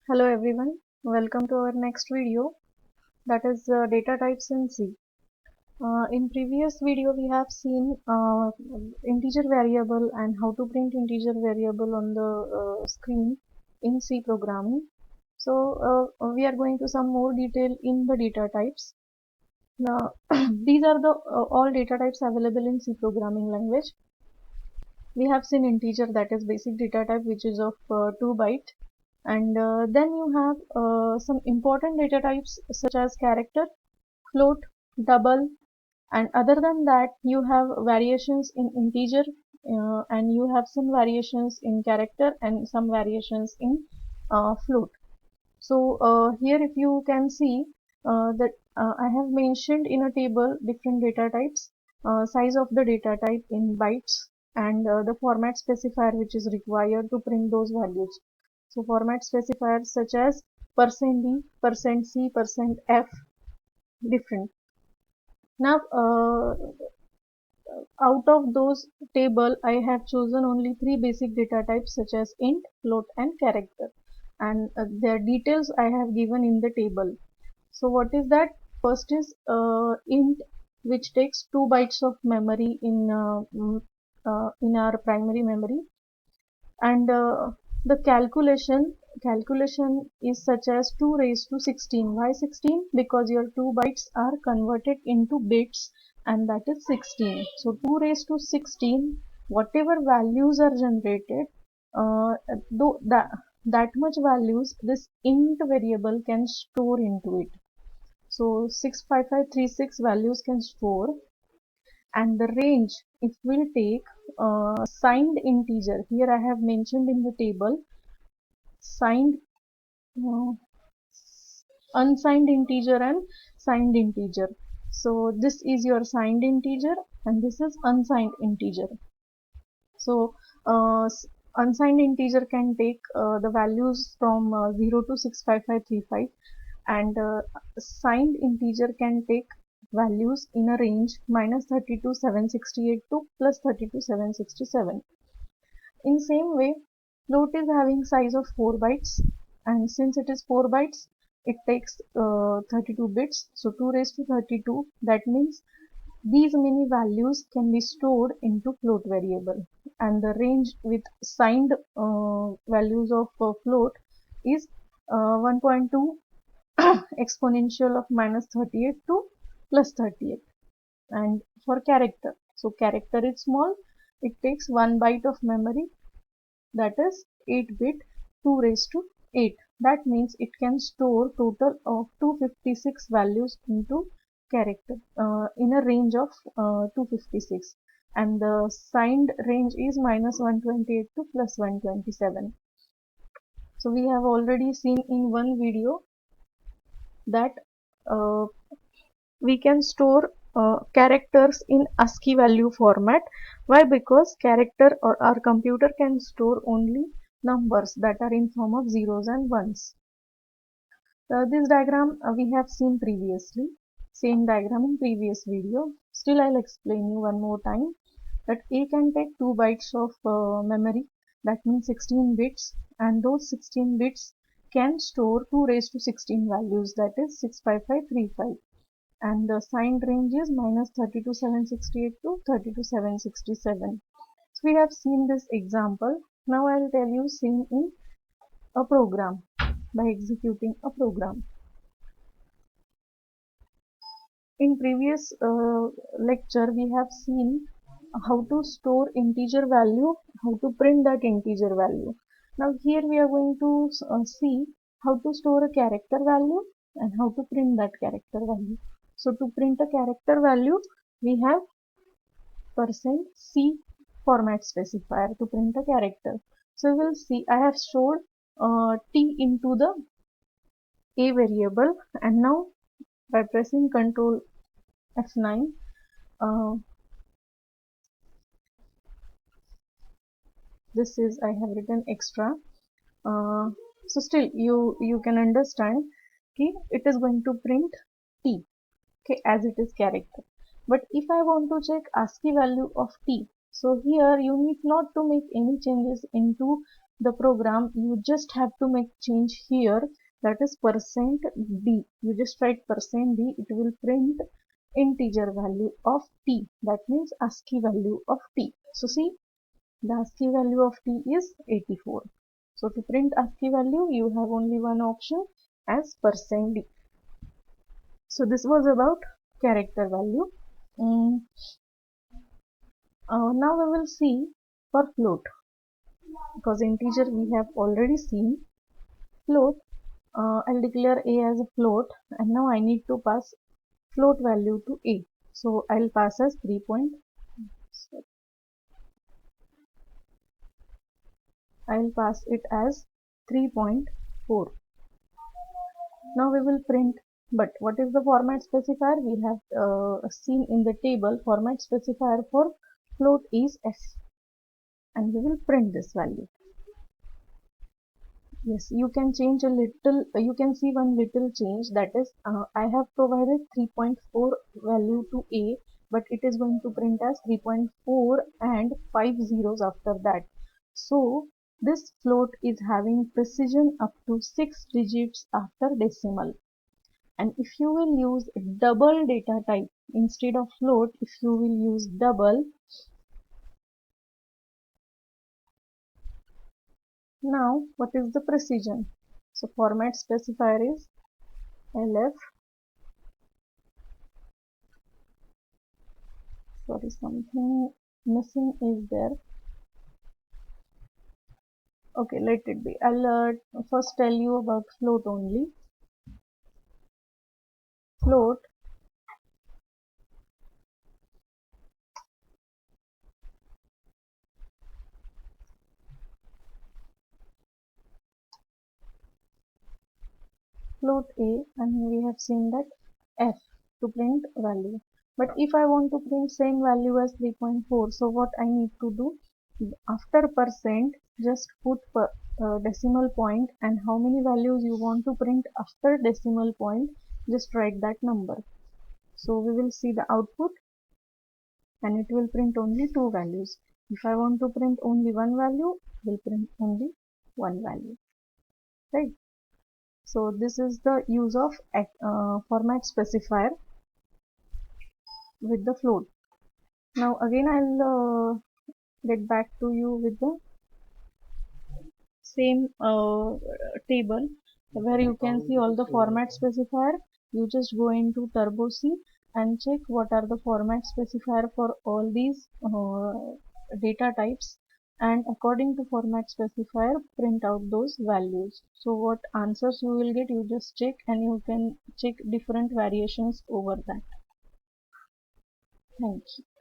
Hello everyone, welcome to our next video, that is data types in C. In previous video we have seen integer variable and how to print integer variable on the screen in C programming. So we are going to some more detail in the data types. Now these are the all data types available in C programming language. We have seen integer, that is basic data type, which is of 2 byte, and then you have some important data types such as character, float, double, and other than that you have variations in integer, and you have some variations in character and some variations in float. So here if you can see that I have mentioned in a table different data types, size of the data type in bytes, and the format specifier which is required to print those values. So format specifiers such as %d, %c, %f, different. Now out of those table I have chosen only three basic data types such as int, float and character, and their details I have given in the table. So what is that? First is int, which takes 2 bytes of memory in our primary memory, and the calculation is such as 2 raised to 16. Why 16? Because your 2 bytes are converted into bits, and that is 16. So 2 raised to 16, whatever values are generated, though that much values this int variable can store into it. So 65536 values can store, and the range, if we'll take signed integer, here I have mentioned in the table signed, uh, unsigned integer and signed integer. So this is your signed integer and this is unsigned integer. So unsigned integer can take the values from 0 to 65535, and signed integer can take values in a range -32,768 to +32,767. In same way, float is having size of 4 bytes, and since it is 4 bytes, it takes 32 bits. So 2 raised to 32, that means these many values can be stored into float variable, and the range with signed values of float is 1.2 exponential of -38 to +38. And for character, so character is small, it takes 1 byte of memory, that is 8 bit, 2 raised to 8. That means it can store total of 256 values into character in a range of 256, and the signed range is -128 to +127. So we have already seen in one video that uh, we can store characters in ASCII value format. Why? Because character or our computer can store only numbers that are in form of zeros and ones. This diagram we have seen previously, same diagram in previous video. Still I'll explain you one more time that A can take 2 bytes of memory, that means 16 bits, and those 16 bits can store 2 raised to 16 values, that is 65535, and the signed range is -32,768 to 32,767. So we have seen this example. Now I'll tell you same in a program by executing a program. In previous lecture we have seen how to store integer value, how to print that integer value. Now here we are going to see how to store a character value and how to print that character value. So to print a character value, we have %c format specifier to print a character. So we'll see, I have stored t into the a variable, and now by pressing Ctrl F9, uh, this is, I have written extra. So still you can understand, okay, it is going to print t, okay, as it is character. But if I want to check ASCII value of t, so here you need not to make any changes into the program, you just have to make change here, that is %d. You just write %d, it will print integer value of t, that means ASCII value of t. So see, the ASCII value of t is 84. So to print ASCII value, you have only one option as %d. So this was about character value. Now we will see for float, because integer we have already seen. Float, I'll declare a as a float, and now I need to pass float value to a. So I'll pass as 3. I'll pass it as 3.4. Now we will print, but what is the format specifier? We have seen in the table, format specifier for float is f, and we will print this value. Yes, you can change a little, you can see one little change, that is I have provided 3.4 value to a, but it is going to print as 3.4 and 5 zeros after that. So this float is having precision up to 6 digits after decimal. And if you will use double data type instead of float, if you will use double, now what is the precision? So format specifier is lf, sorry, something missing is there. Okay, let it be. I'll first tell you about float only. Float a, and we have seen that f to print value. But if I want to print same value as 3.4, so what I need to do? After percent, just put decimal point, and how many values you want to print after decimal point, just write that number. So we will see the output, and it will print only two values. If I want to print only one value, it will print only one value, right? So this is the use of format specifier with the float. Now again I'll get back to you with the same table where you can see all the format specifier. You just go into Turbo C and check what are the format specifier for all these data types, and according to format specifier print out those values. So what answers you will get, you just check, and you can check different variations over that. Thank you.